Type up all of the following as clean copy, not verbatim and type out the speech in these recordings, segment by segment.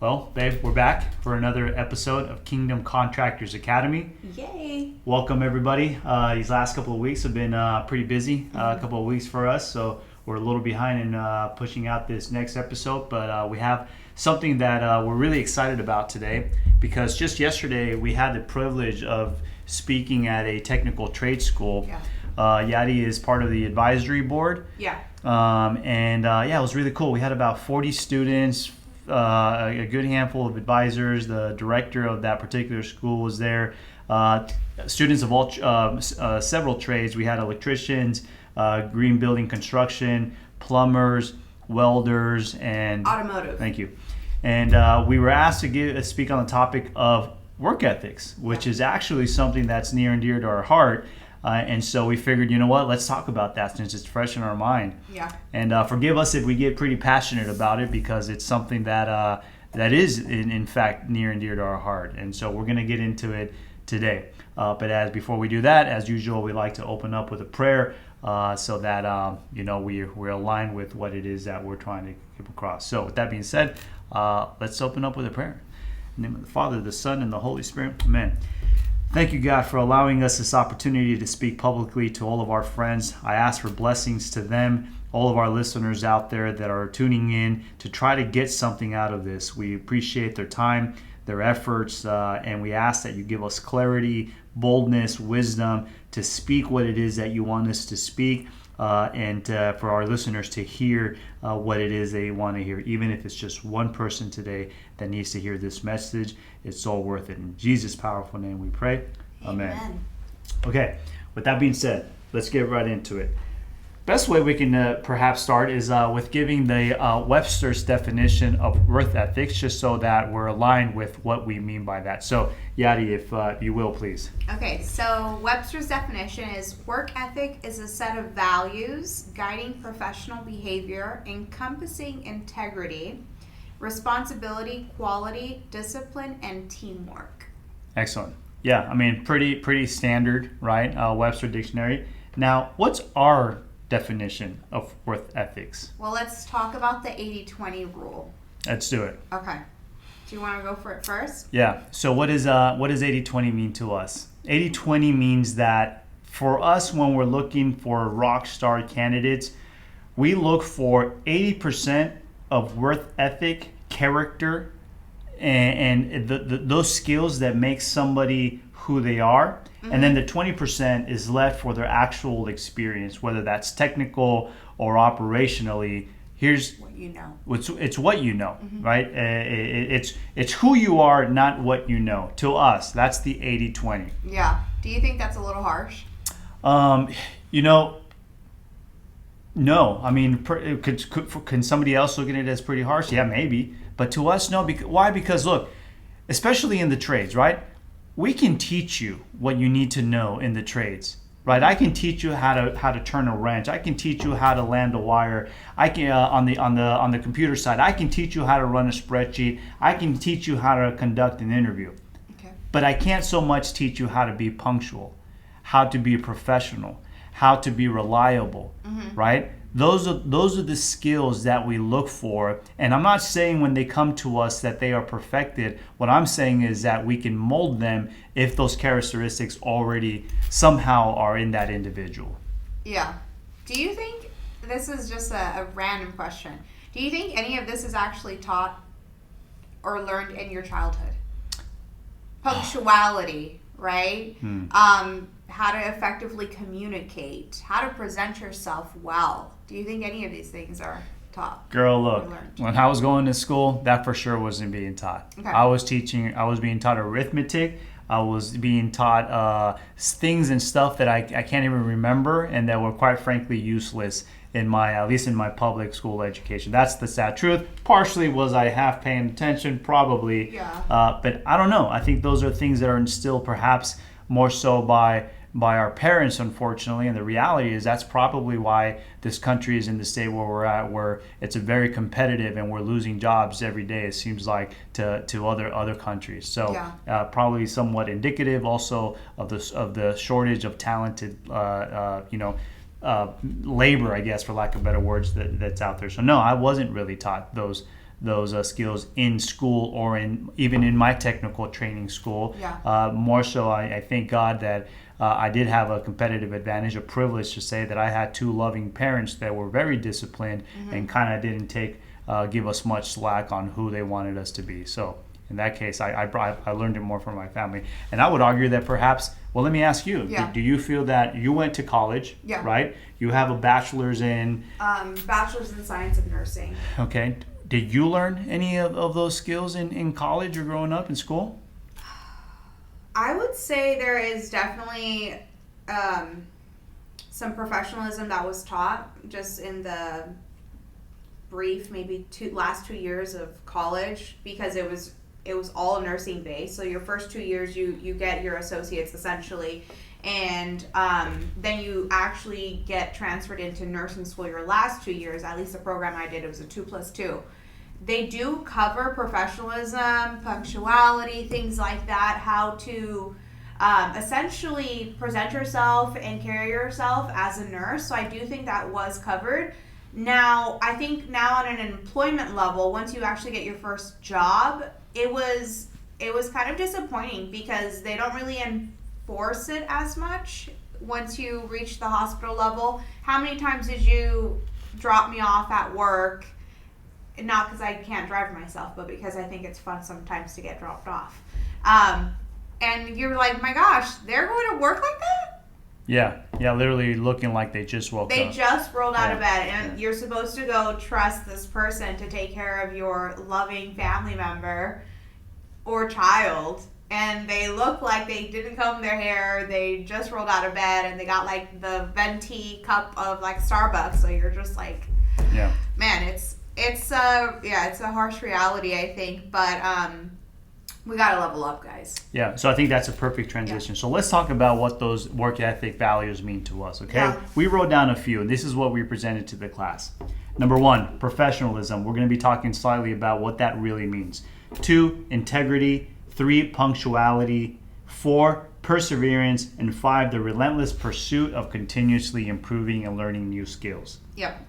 Well, babe, we're back for another episode of Kingdom Contractors Academy. Yay! Welcome, everybody. These last couple of weeks have been pretty busy, a couple of weeks for us, so we're a little behind in pushing out this next episode, but we have something that we're really excited about today because just yesterday we had the privilege of speaking at a technical trade school. Yeah. Yadi is part of the advisory board. Yeah. It was really cool. We had about 40 students, a good handful of advisors. The director of that particular school was there. Students of all several trades. We had electricians, green building construction, plumbers, welders, and Automotive. Thank you. And we were asked to speak on the topic of work ethics, which is actually something that's near and dear to our heart. And so we figured, you know what, let's talk about that since it's fresh in our mind. Yeah. And forgive us if we get pretty passionate about it because it's something that is, in fact, near and dear to our heart. And so we're going to get into it today. But before we do that, as usual, we like to open up with a prayer so that, we're aligned with what it is that we're trying to keep across. So with that being said, let's open up with a prayer. In the name of the Father, the Son, and the Holy Spirit. Amen. Thank you, God, for allowing us this opportunity to speak publicly to all of our friends. I ask for blessings to them, all of our listeners out there that are tuning in to try to get something out of this. We appreciate their time, their efforts, and we ask that you give us clarity, boldness, wisdom to speak what it is that you want us to speak, and for our listeners to hear what it is they want to hear. Even if it's just one person today that needs to hear this message, it's all worth it. In Jesus' powerful name we pray. Amen. Okay, with that being said, let's get right into it. Best way we can perhaps start is with giving the Webster's definition of work ethics, just so that we're aligned with what we mean by that. So, Yadi, if you will, please. Okay, so Webster's definition is work ethic is a set of values guiding professional behavior, encompassing integrity, responsibility, quality, discipline, and teamwork. Excellent. Yeah, I mean, pretty standard, right? Webster Dictionary. Now, what's our definition of work ethics? Well, let's talk about the 80-20 rule. Let's do it. Okay. Do you want to go for it first? Yeah. So what does 80-20 mean to us? 80-20 means that for us, when we're looking for rock star candidates, we look for 80% of work ethic, character, and those skills that make somebody who they are. Mm-hmm. And then the 20% is left for their actual experience, whether that's technical or operationally. Here's what you know. It's what you know, mm-hmm. right? It's who you are, not what you know. To us, that's the 80-20. Yeah. Do you think that's a little harsh? No. I mean, can somebody else look at it as pretty harsh? Yeah, maybe. But to us, no. Why? Because look, especially in the trades, right? We can teach you what you need to know in the trades, right? I can teach you how to turn a wrench. I can teach you how to land a wire. I can on the computer side. I can teach you how to run a spreadsheet. I can teach you how to conduct an interview. Okay. But I can't so much teach you how to be punctual, how to be professional, how to be reliable, mm-hmm. right? Those are the skills that we look for. And I'm not saying when they come to us that they are perfected. What I'm saying is that we can mold them if those characteristics already somehow are in that individual. Yeah. Do you think, this is just a random question, do you think any of this is actually taught or learned in your childhood? Punctuality, right? How to effectively communicate, how to present yourself well. Do you think any of these things are taught? Girl, look, when I was going to school, that for sure wasn't being taught. Okay. I was being taught arithmetic. I was being taught things and stuff that I can't even remember and that were quite frankly useless at least in my public school education. That's the sad truth. Partially was I half paying attention, probably. Yeah. But I don't know. I think those are things that are instilled perhaps more so by our parents, unfortunately, and the reality is that's probably why this country is in the state where we're at, where it's a very competitive and we're losing jobs every day, it seems like, to other countries. So yeah. Probably somewhat indicative also of the shortage of talented labor, I guess, for lack of better words, that's out there. So no, I wasn't really taught those skills in school or even in my technical training school. Yeah. More so, I thank God that I did have a competitive advantage, a privilege to say that I had two loving parents that were very disciplined and kind of didn't give us much slack on who they wanted us to be. So in that case, I learned it more from my family. And I would argue that perhaps, well, let me ask you, Yeah. do you feel that you went to college, Yeah. right? You have a bachelor's in, Bachelor's in Science of Nursing. okay. Did you learn any of those skills in college or growing up in school? I would say there is definitely some professionalism that was taught just in the brief, maybe last 2 years of college, because it was all nursing based. So your first 2 years, you get your associates essentially, and then you actually get transferred into nursing school your last 2 years. At least the program I did, it was a 2+2. They do cover professionalism, punctuality, things like that, how to essentially present yourself and carry yourself as a nurse. So I do think that was covered. Now, I think now on an employment level, once you actually get your first job, it was kind of disappointing because they don't really enforce it as much once you reach the hospital level. How many times did you drop me off at work? Not because I can't drive myself, but because I think it's fun sometimes to get dropped off. And you're like, my gosh, they're going to work like that? Yeah, literally looking like they just woke up. They just rolled out of Yeah. bed, and you're supposed to go trust this person to take care of your loving family member or child, and they look like they didn't comb their hair, they just rolled out of bed, and they got like the venti cup of like Starbucks, so you're just like, Yeah. man, it's a harsh reality, I think, but we gotta level up, guys. Yeah, so I think that's a perfect transition. So let's talk about what those work ethic values mean to us, okay? Yeah. We wrote down a few, and this is what we presented to the class. Number 1, professionalism. We're going to be talking slightly about what that really means. 2, integrity. 3, punctuality. 4, perseverance. And 5, the relentless pursuit of continuously improving and learning new skills. Yep.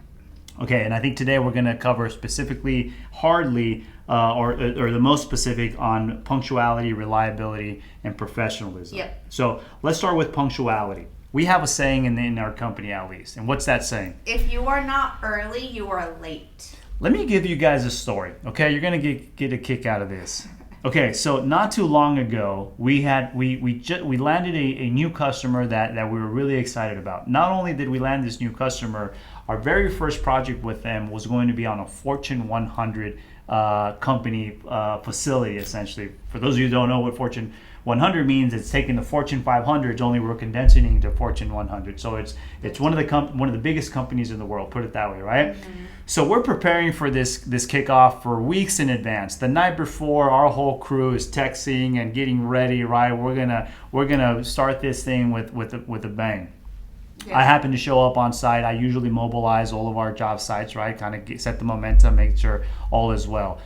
Okay, and I think today we're going to cover specifically, hardly, or the most specific on punctuality, reliability, and professionalism. Yep. So let's start with punctuality. We have a saying in our company, at least. And what's that saying? If you are not early, you are late. Let me give you guys a story, okay? You're going to get a kick out of this. Okay, so not too long ago, we landed a new customer that we were really excited about. Not only did we land this new customer, our very first project with them was going to be on a Fortune 100 company facility, essentially. For those of you who don't know what Fortune 100 means, it's taking the Fortune 500s, only we're condensing it to Fortune 100. So it's one of the biggest companies in the world, put it that way, right? Mm-hmm. So we're preparing for this kickoff for weeks in advance. The night before, our whole crew is texting and getting ready, right? We're gonna start this thing with a bang. Yeah. I happen to show up on site. I usually mobilize all of our job sites, right? Kind of set the momentum, make sure all is well.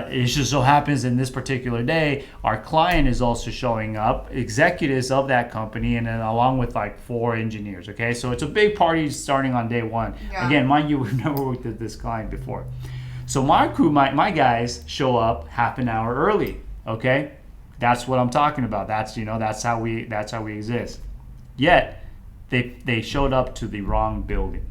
It just so happens in this particular day, our client is also showing up, executives of that company, and then along with like 4 engineers, okay? So it's a big party starting on day 1. Yeah. Again, mind you, we've never worked with this client before. So my crew, my guys show up half an hour early, okay? That's what I'm talking about. That's how we exist. Yet, they showed up to the wrong building.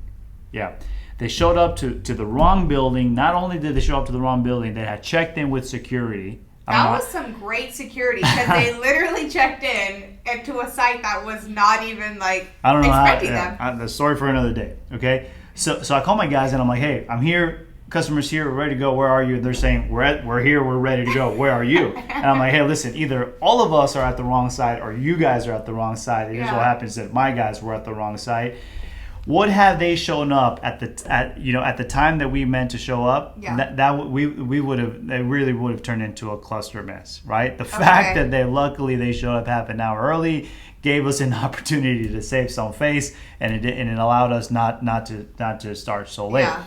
Yeah. They showed up to the wrong building. Not only did they show up to the wrong building, they had checked in with security. That was some great security because they literally checked in to a site that was not even like expecting them. The story for another day. Okay, so I call my guys and I'm like, hey, I'm here. Customers here, we're ready to go. Where are you? And they're saying, we're here. We're ready to go. Where are you? And I'm like, hey, listen, either all of us are at the wrong side or you guys are at the wrong side. It just so happens that my guys were at the wrong side. Would have they shown up at the time that we meant to show up? Yeah. We really would have turned into a cluster mess, right? The fact that they showed up half an hour early gave us an opportunity to save some face, and it allowed us not to start so late. Yeah.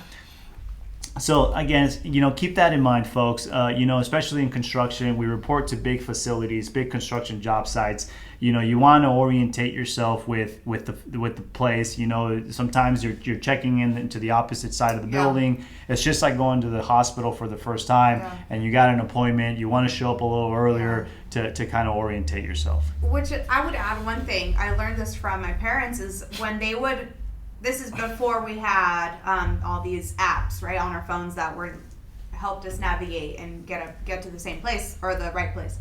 So again, keep that in mind, folks. Especially in construction, we report to big facilities, big construction job sites. You want to orientate yourself with the place. Sometimes you're checking into the opposite side of the building. It's just like going to the hospital for the first time, and you got an appointment. You want to show up a little earlier to kind of orientate yourself. Which I would add one thing. I learned this from my parents is when they would. This is before we had all these apps, right, on our phones that helped us navigate and get to the same place or the right place.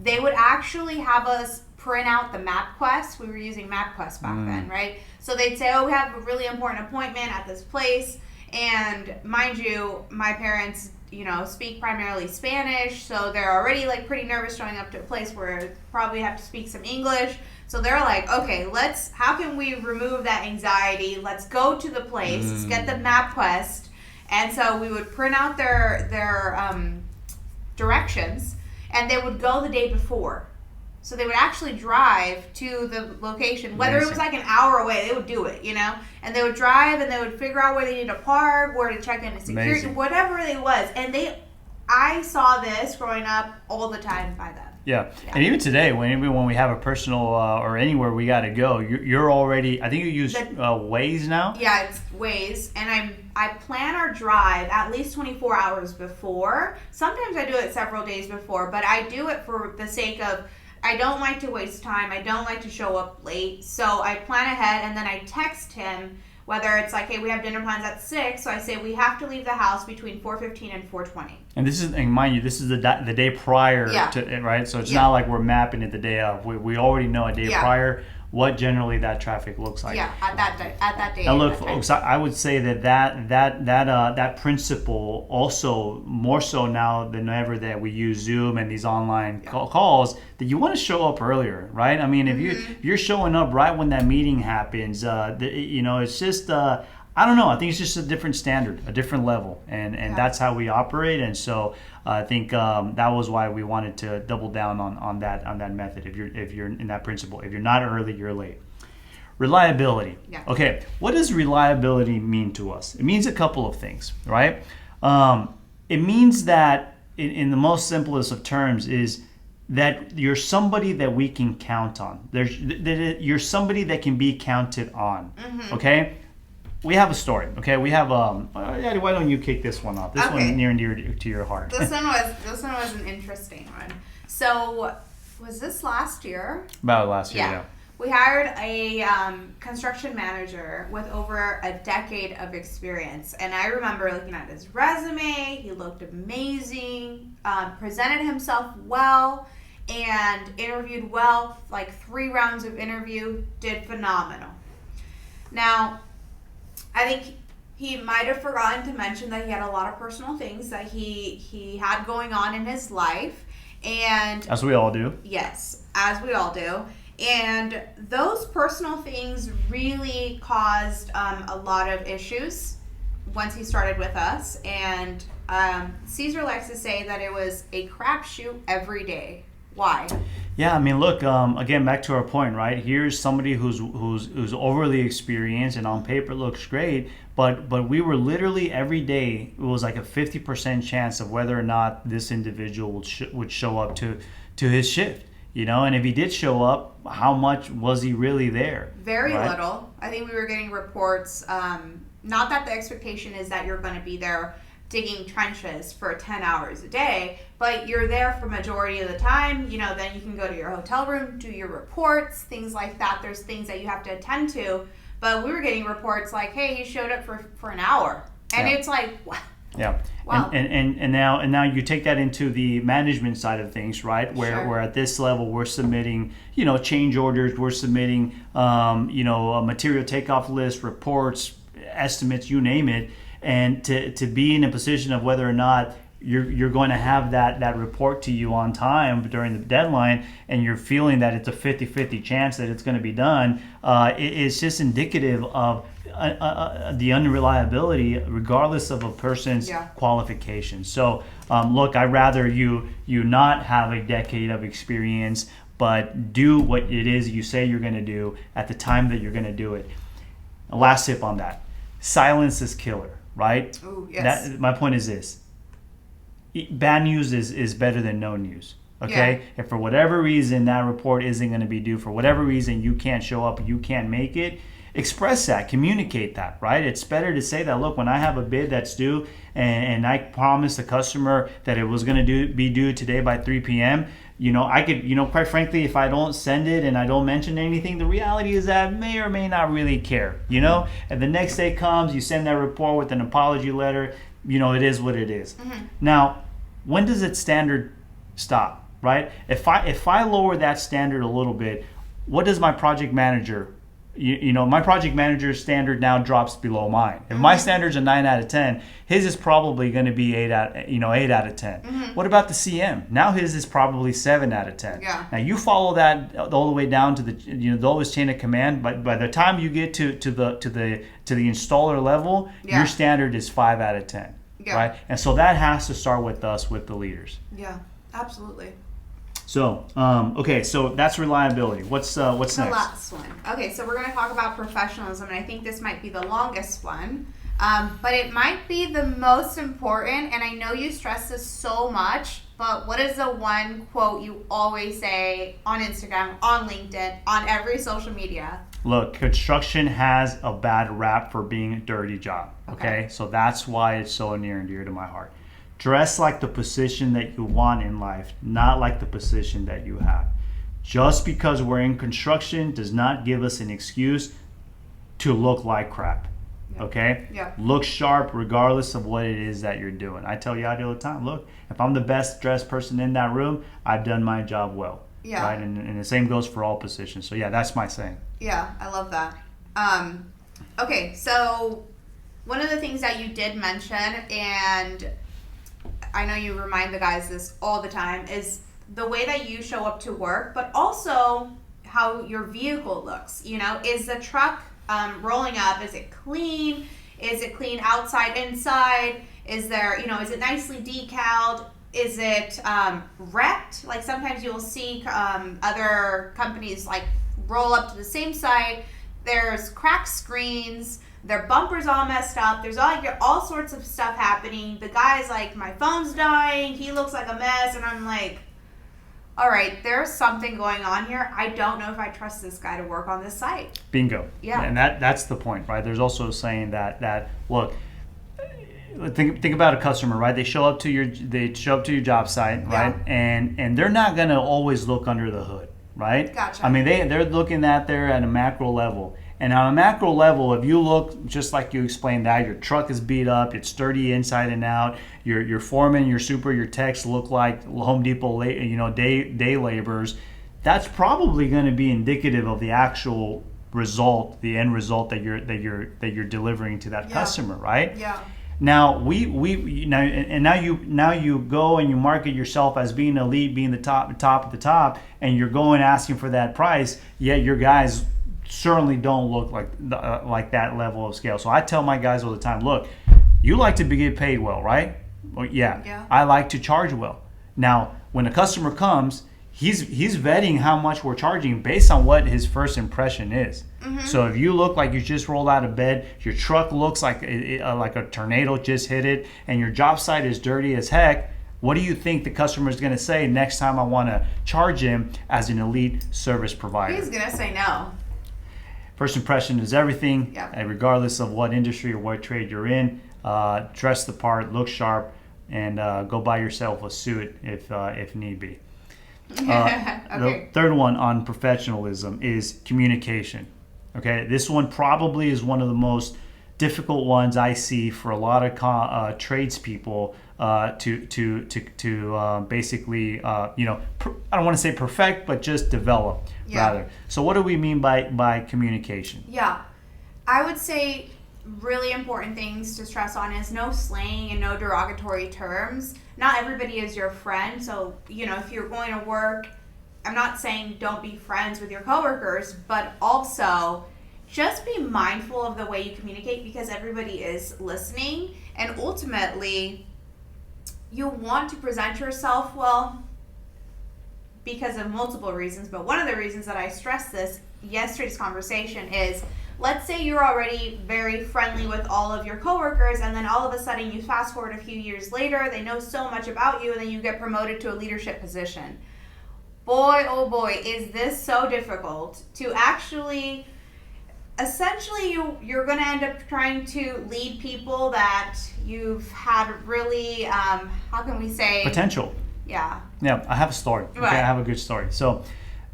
They would actually have us print out the MapQuest. We were using MapQuest back then, right? So they'd say, oh, we have a really important appointment at this place. And mind you, my parents, speak primarily Spanish. So they're already like pretty nervous showing up to a place where probably have to speak some English. So they're like, okay, how can we remove that anxiety? Let's go to the place. Let's get the MapQuest. And so we would print out their directions, and they would go the day before. So they would actually drive to the location, whether it was like an hour away, they would do it, And they would drive, and they would figure out where they need to park, where to check into security, whatever it was. And I saw this growing up all the time by them. Yeah, and even today, when we have a personal or anywhere we got to go, you're already. I think you use Waze now. Yeah, it's Waze, and I plan our drive at least 24 hours before. Sometimes I do it several days before, but I do it for the sake of I don't like to waste time. I don't like to show up late, so I plan ahead, and then I text him. Whether it's like, hey, we have dinner plans at 6, so I say we have to leave the house between 4:15 and 4:20. And mind you, this is the day prior to it, right? So it's not like we're mapping it the day of. We already know a day prior what generally that traffic looks like. Yeah, at that day. And look, folks, I would say that principle also more so now than ever that we use Zoom and these online calls, that you want to show up earlier, right? I mean, if you're showing up right when that meeting happens, it's just I don't know. I think it's just a different standard, a different level, and that's how we operate. And so I think that was why we wanted to double down on that method. If you're in that principle, if you're not early, you're late. Reliability. Yeah. Okay, what does reliability mean to us? It means a couple of things, right? It means that in the most simplest of terms is that you're somebody that we can count on. You're somebody that can be counted on. Okay. We have a story, okay? We have Daddy, why don't you kick this one off? This one near and dear to your heart. This one was an interesting one. So, was this last year? About last year, yeah. We hired a construction manager with over a decade of experience, and I remember looking at his resume. He looked amazing, presented himself well, and interviewed well. Like 3 rounds of interview, did phenomenal. Now, I think he might have forgotten to mention that he had a lot of personal things that he had going on in his life. And as we all do. Yes, as we all do. And those personal things really caused a lot of issues once he started with us. And Caesar likes to say that it was a crapshoot every day. Why? Yeah, I mean, look, again, back to our point, right? Here's somebody who's overly experienced and on paper looks great, but we were literally every day, it was like a 50% chance of whether or not this individual would show up to his shift, and if he did show up, how much was he really there? Very little. I think we were getting reports, not that the expectation is that you're going to be there digging trenches for 10 hours a day, but you're there for majority of the time. Then you can go to your hotel room, do your reports, things like that. There's things that you have to attend to, but we were getting reports like, hey, he showed up for an hour, and it's like, wow. Yeah. Wow. And now you take that into the management side of things, right? Where at this level we're submitting, change orders, we're submitting a material takeoff list, reports, estimates, you name it. And to be in a position of whether or not you're going to have that report to you on time during the deadline, and you're feeling that it's a 50-50 chance that it's going to be done, it's just indicative of the unreliability regardless of a person's qualifications. So look, I'd rather you not have a decade of experience, but do what it is you say you're going to do at the time that you're going to do it. A last tip on that: silence is killer. right? Ooh, yes. My point is this. Bad news is better than no news. Okay? Yeah. If for whatever reason that report isn't going to be due, for whatever reason you can't show up, you can't make it, express that, communicate that, right? It's better to say that, look, when I have a bid that's due and I promised the customer that it was going to be due today by 3 p.m., I could, quite frankly, if I don't send it and I don't mention anything, the reality is that I may or may not really care, And the next day comes, you send that report with an apology letter, it is what it is. Mm-hmm. Now, when does its standard stop, right? If I lower that standard a little bit, what does my project manager, my project manager's standard now drops below mine. If my standard's a 9 out of 10, his is probably going to be 8 out of 10. Mm-hmm. What about the CM? Now his is probably 7 out of 10. Yeah. Now you follow that all the way down to the lowest chain of command, but by the time you get to the installer level, Yeah. your standard is 5 out of 10. Yeah. Right? And so that has to start with us, with the leaders. Yeah, absolutely. So, okay, so that's reliability. What's next? The last one. Okay, so we're going to talk about professionalism, and I think this might be the longest one, but it might be the most important, and I know you stress this so much, but what is the one quote you always say on Instagram, on LinkedIn, on every social media? Look, construction has a bad rap for being a dirty job, okay? So that's why it's so near and dear to my heart. Dress like the position that you want in life, not like the position that you have. Just because we're in construction does not give us an excuse to look like crap. Yeah. Okay? Yeah. Look sharp regardless of what it is that you're doing. I tell you all the time, look, if I'm the best dressed person in that room, I've done my job well. Yeah. Right? And the same goes for all positions. So yeah, that's my saying. Yeah, I love that. Okay, so one of the things that you did mention, and I know you remind the guys this all the time, is the way that you show up to work, but also how your vehicle looks. Is the truck rolling up? Is it clean? Is it clean outside, inside? Is there, is it nicely decaled? Is it wrecked? Like sometimes you'll see other companies like roll up to the same site. There's cracked screens. Their bumper's all messed up. There's all sorts of stuff happening. The guy's like, my phone's dying. He looks like a mess. And I'm like, all right, there's something going on here. I don't know if I trust this guy to work on this site. Bingo. Yeah. And that's the point, right? There's also a saying that look, think about a customer, right? They show up to your job site, right? Yeah. And they're not gonna always look under the hood, right? Gotcha. I mean, they're looking at a macro level. And on a macro level, if you look just like you explained that, your truck is beat up, it's dirty inside and out, your foreman, your super, your techs look like Home Depot, day laborers, that's probably going to be indicative of the actual result, the end result that you're delivering to that customer, right? Yeah. Now now you go and you market yourself as being elite, being the top of the top, and you're going asking for that price, yet your guys certainly don't look like that level of scale. So I tell my guys all the time, look, you like to get paid well, right? Well, yeah. I like to charge well. Now, when a customer comes, he's vetting how much we're charging based on what his first impression is. Mm-hmm. So if you look like you just rolled out of bed, your truck looks like a tornado just hit it, and your job site is dirty as heck, what do you think the customer is going to say next time I want to charge him as an elite service provider? He's going to say no. First impression is everything, yeah. Regardless of what industry or what trade you're in. Dress the part, look sharp, and go buy yourself a suit if need be. Okay. The third one on professionalism is communication. Okay, this one probably is one of the most difficult ones I see for a lot of tradespeople to basically I don't want to say perfect, but just develop rather. So what do we mean by communication? Yeah, I would say really important things to stress on is no slang and no derogatory terms. Not everybody is your friend, so if you're going to work, I'm not saying don't be friends with your coworkers, but also just be mindful of the way you communicate because everybody is listening, and ultimately you want to present yourself well because of multiple reasons, but one of the reasons that I stress this yesterday's conversation is let's say you're already very friendly with all of your coworkers, and then all of a sudden you fast forward a few years later, they know so much about you, and then you get promoted to a leadership position. Boy, oh boy, is this so difficult to actually, essentially you're going to end up trying to lead people that you've had really, how can we say? Potential. Yeah. Yeah, I have a story. Okay, Right. I have a good story. So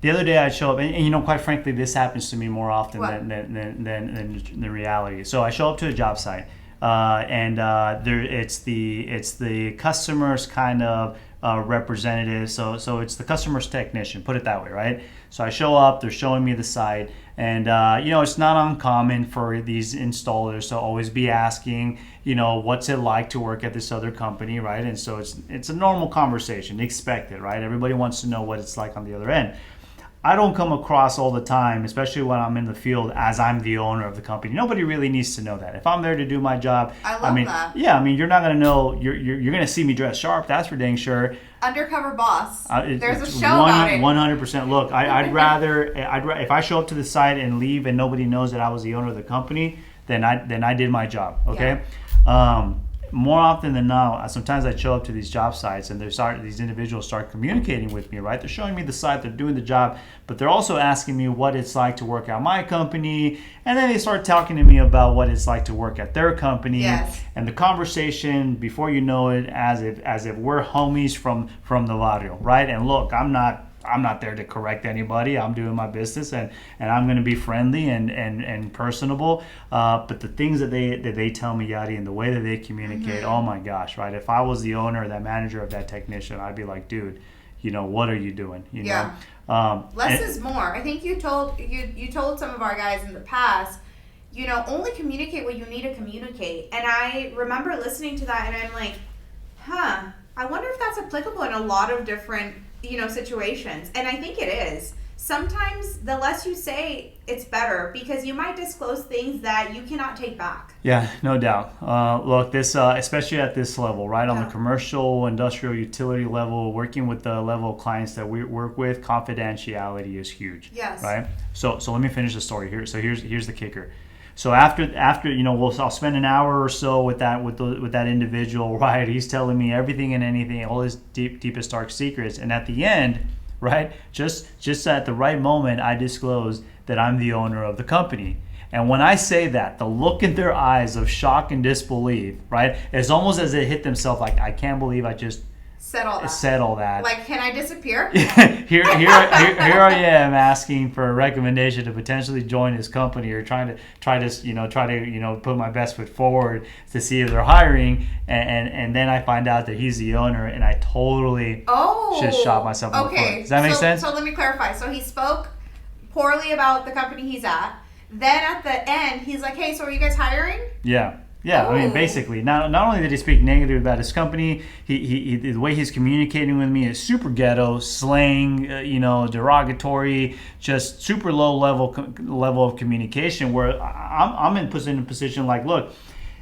the other day I show up, and you know, quite frankly, this happens to me more often What? than the reality. So I show up to a job site, and it's the customer's kind of representative. So it's the customer's technician, put it that way, right? So I show up, they're showing me the site, and you know, it's not uncommon for these installers to always be asking, you know, what's it like to work at this other company, right? And so it's a normal conversation, expected, right? Everybody wants to know what it's like on the other end. I don't come across all the time, especially when I'm in the field, as I'm the owner of the company. Nobody really needs to know that. If I'm there to do my job, I love mean, that. yeah, I mean, you're not gonna know. You're gonna see me dressed sharp. That's for dang sure. Undercover boss. There's a It's show about it. 100%. Look, I'd rather if I show up to the site and leave and nobody knows that I was the owner of the company, then I did my job. Okay. More often than not, sometimes I show up to these job sites and these individuals start communicating with me, right? They're showing me the site, they're doing the job, but they're also asking me what it's like to work at my company, and then they start talking to me about what it's like to work at their company. Yes. And the conversation, before you know it, as if we're homies from the barrio, right? And look, I'm not there to correct anybody. I'm doing my business, and I'm going to be friendly and personable. But the things that they tell me, Yadi, and the way that they communicate, oh my gosh, right? If I was the owner or that manager of that technician, I'd be like, dude, you know, what are you doing? You know? Less is more. I think you told some of our guys in the past, you know, only communicate what you need to communicate. And I remember listening to that, and I'm like, I wonder if that's applicable in a lot of different, you know, situations. And I think it is. Sometimes the less you say, it's better, because you might disclose things that you cannot take back. Yeah, no doubt. Look, this especially at this level, right? On Yeah. the commercial, industrial, utility level, working with the level of clients that we work with, confidentiality is huge. Yes. Right. So let me finish the story here. So here's the kicker. So after you know, I'll spend an hour or so with that individual, right? He's telling me everything and anything, all his deepest dark secrets, and at the end, right, just at the right moment, I disclose that I'm the owner of the company. And when I say that, the look in their eyes of shock and disbelief, right, it's almost as they hit themselves like, I can't believe I just Said all that. that. Like, can I disappear? here I am asking for a recommendation to potentially join his company, or try to put my best foot forward to see if they're hiring, and then I find out that he's the owner, and I totally just shot myself in the foot. Does that make sense? So let me clarify. So he spoke poorly about the company he's at. Then at the end, he's like, "Hey, so are you guys hiring?" Yeah. Yeah, I mean, basically, not only did he speak negative about his company, he the way he's communicating with me is super ghetto, slang, derogatory, just super low level of communication. Where I'm in a position like, look,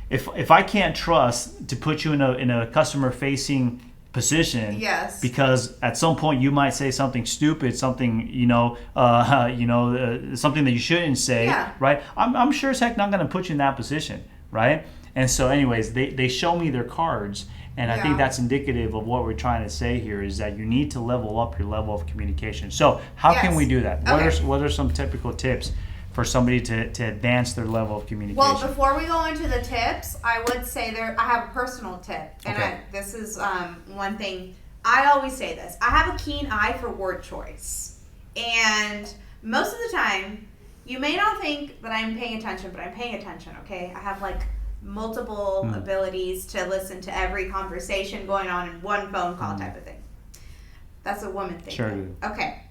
if I can't trust to put you in a customer facing position, yes, because at some point you might say something stupid, something something that you shouldn't say, yeah, right? I'm sure as heck not going to put you in that position. Right? And so anyways, they show me their cards, and I think that's indicative of what we're trying to say here, is that you need to level up your level of communication. So how can we do that? Okay. What are some typical tips for somebody to advance their level of communication? Well, before we go into the tips, I would say I have a personal tip. And this is one thing. I always say this. I have a keen eye for word choice. And most of the time, you may not think that I'm paying attention, but I'm paying attention, okay? I have like multiple abilities to listen to every conversation going on in one phone call type of thing. That's a woman thing. Sure. Okay.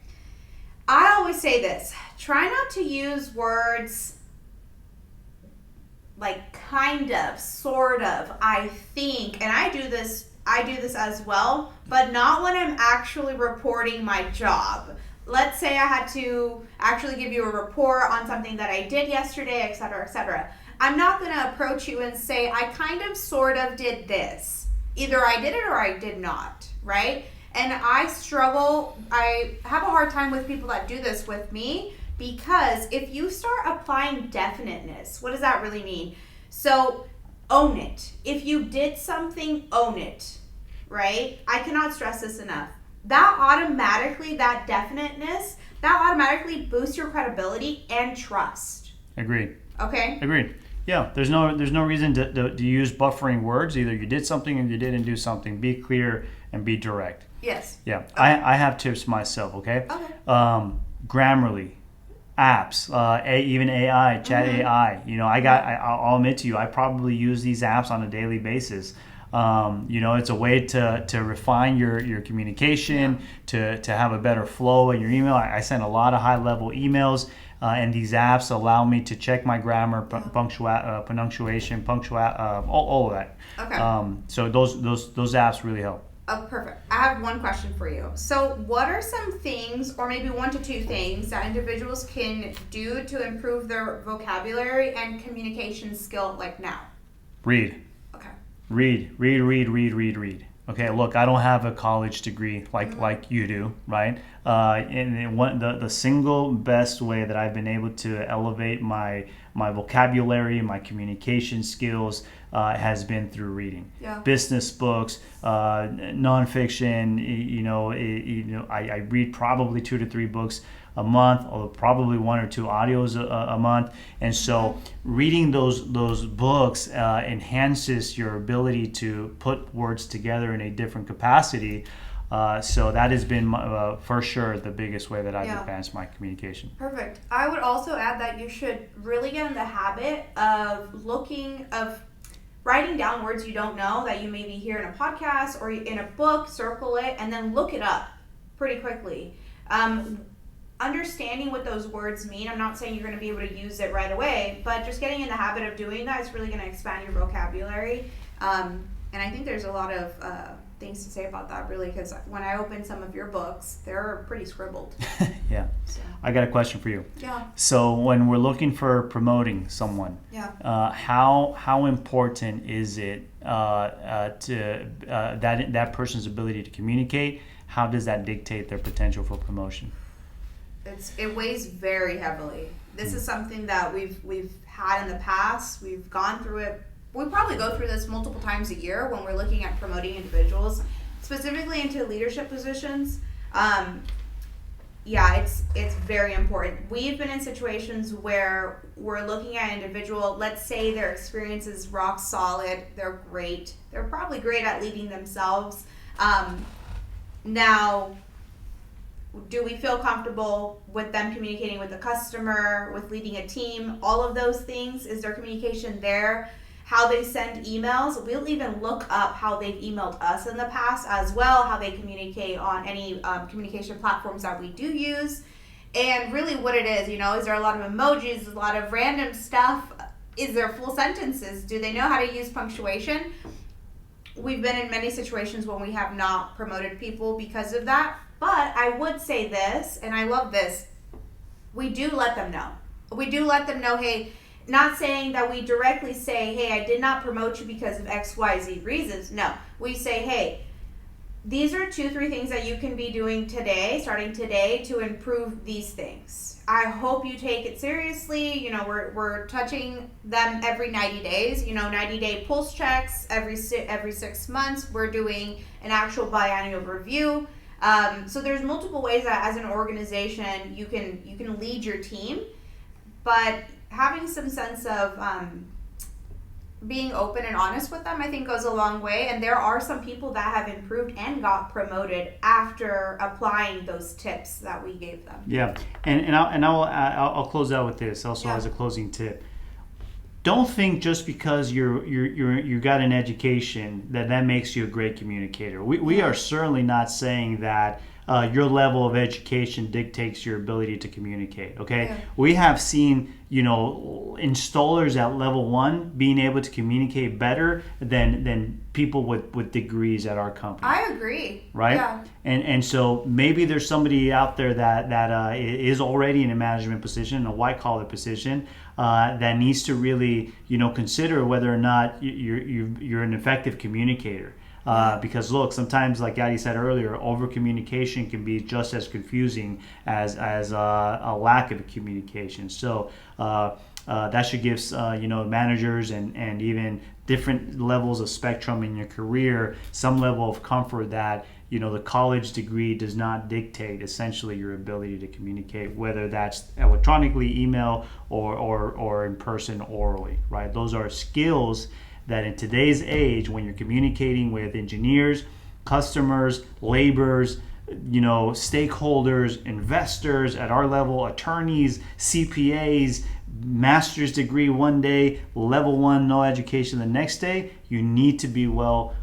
I always say this. Try not to use words like kind of, sort of, I think, and I do this as well, but not when I'm actually reporting my job. Let's say I had to actually give you a report on something that I did yesterday, et cetera, et cetera. I'm not going to approach you and say, I kind of, sort of did this. Either I did it or I did not, right? And I have a hard time with people that do this with me, because if you start applying definiteness, what does that really mean? So own it. If you did something, own it, right? I cannot stress this enough. That definiteness, that automatically boosts your credibility and trust. Agreed. Okay? Agreed. Yeah, there's no reason to use buffering words. Either you did something or you didn't do something. Be clear and be direct. Yes. Yeah, Okay. I have tips myself, okay? Okay. Grammarly, apps, even AI, chat AI. I'll admit to you, I probably use these apps on a daily basis. It's a way to refine your communication, to have a better flow in your email. I send a lot of high-level emails, and these apps allow me to check my grammar, punctuation, all of that. Okay. So those apps really help. Oh, perfect. I have one question for you. So, what are some things, or maybe 1 to 2 things, that individuals can do to improve their vocabulary and communication skill, like now? Read. Okay. Read. Okay, look, I don't have a college degree like you do, right? The single best way that I've been able to elevate my vocabulary, my communication skills, has been through reading. Yeah. Business books, nonfiction. I read probably 2 to 3 books a month, or probably 1 or 2 audios a month. And so reading those books enhances your ability to put words together in a different capacity. So that has been for sure the biggest way that I've advanced my communication. Perfect. I would also add that you should really get in the habit of writing down words you don't know that you maybe hear in a podcast or in a book, circle it, and then look it up pretty quickly. Understanding what those words mean, I'm not saying you're going to be able to use it right away, but just getting in the habit of doing that is really going to expand your vocabulary. And I think there's a lot of things to say about that, really, because when I open some of your books, they're pretty scribbled. Yeah. So. I got a question for you. Yeah. So when we're looking for promoting someone, how important is it to that person's ability to communicate? How does that dictate their potential for promotion? It weighs very heavily. This is something that we've had in the past. We've gone through it. We probably go through this multiple times a year when we're looking at promoting individuals, specifically into leadership positions. It's very important. We've been in situations where we're looking at an individual, let's say their experience is rock solid, they're great, they're probably great at leading themselves. Now, do we feel comfortable with them communicating with the customer, with leading a team, all of those things? Is their communication there? How they send emails? We'll even look up how they've emailed us in the past as well, how they communicate on any communication platforms that we do use. And really what it is, is there a lot of emojis, a lot of random stuff? Is there full sentences? Do they know how to use punctuation? We've been in many situations when we have not promoted people because of that. But I would say this, and I love this, we do let them know. We do let them know, hey, not saying that we directly say, hey, I did not promote you because of X, Y, Z reasons. No, we say, hey, these are 2-3 things that you can be doing today, starting today, to improve these things. I hope you take it seriously. We're touching them every 90 days. 90-day pulse checks every 6 months. We're doing an actual biannual review. So there's multiple ways that as an organization you can lead your team, but having some sense of being open and honest with them, I think, goes a long way. And there are some people that have improved and got promoted after applying those tips that we gave them. Yeah, and I'll close out with this also as a closing tip. Don't think just because you got an education that makes you a great communicator. We are certainly not saying that your level of education dictates your ability to communicate. Okay, we have seen installers at level 1 being able to communicate better than people with degrees at our company. I agree. Right? Yeah. And so maybe there's somebody out there that is already in a management position, a white collar position, that needs to really consider whether or not you're an effective communicator. Because look, sometimes, like Yadi said earlier, over communication can be just as confusing as a lack of communication. So that should give managers and even different levels of spectrum in your career some level of comfort that the college degree does not dictate essentially your ability to communicate, whether that's electronically, email, or in person orally, right? Those are skills that in today's age, when you're communicating with engineers, customers, laborers, stakeholders, investors at our level, attorneys, CPAs, master's degree one day, level 1 no education the next day, you need to be well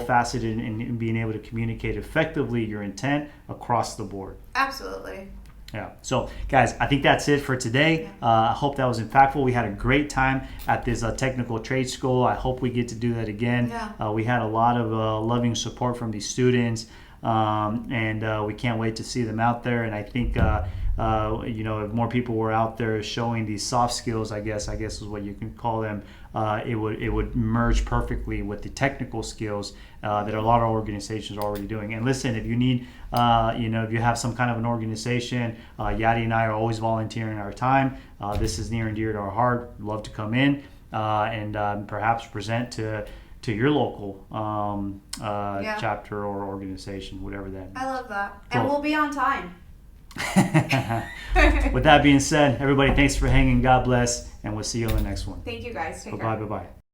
faceted in being able to communicate effectively your intent across the board. Absolutely. Yeah. So, guys, I think that's it for today. I hope that was impactful. We had a great time at this technical trade school. I hope we get to do that again. Yeah. We had a lot of loving support from these students, and we can't wait to see them out there. And I think if more people were out there showing these soft skills, I guess is what you can call them, it would merge perfectly with the technical skills that a lot of organizations are already doing. And listen, if you need, if you have some kind of an organization, Yadi and I are always volunteering our time. This is near and dear to our heart. We'd love to come in and perhaps present to your local chapter or organization, whatever that is. I love that. Cool. And we'll be on time. With that being said, everybody, thanks for hanging. God bless, and we'll see you on the next one. Thank you, guys. Take care. Bye-bye. Bye-bye.